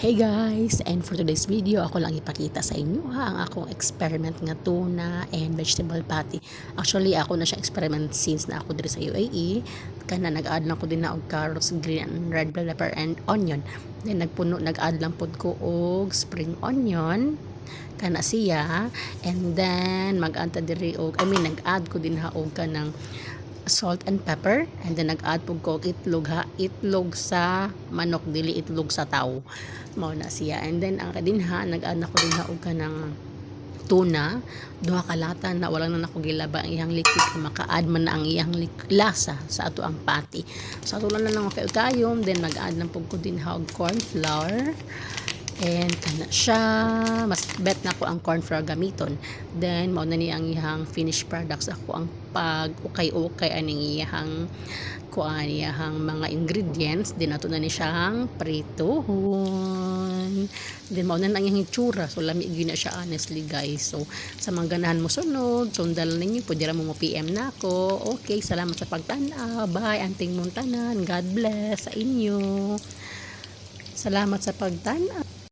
Hey guys! And for today's video, ako lang ipakita sa inyo ang akong experiment nga tuna and vegetable patty. Actually, ako na siya experiment since na ako diri sa UAE. Kana nag-add lang ko din na og carrots, green and red bell pepper and onion. Then nag-add lang pod ko og spring onion kana siya, and then mag-add ta diri og nag-add ko din ha og kanang salt and pepper, and then nag-add po ko itlog itlog sa manok, dili itlog sa tao, mao na siya. And then ang kadin ha nag-add na ko din ha og kanang tuna, duha ka lata na wala na nako gilaba ang iyang liquid, maka-add man na ang iyang lasa sa ato ang patty. So ato lang na lang kayo, then mag-add lang po ko din ha og corn flour. And kana siya, mas bet na ko ang corn flour gamiton. Then mao na ni ang iyang finished products. Ako ang pag ukay-ukay aning iyang mga ingredients. Then ato na ni siyang pritohon. Then mao na ang iyang itsura. So lami gyud na siya honestly guys. So sa mga ganahan mo sunod, sundal ninyo pwede ra mo PM na ako. Okay, salamat sa pagtan-aw. Bye anting mong tanan. God bless sa inyo. Salamat sa pagtan-aw.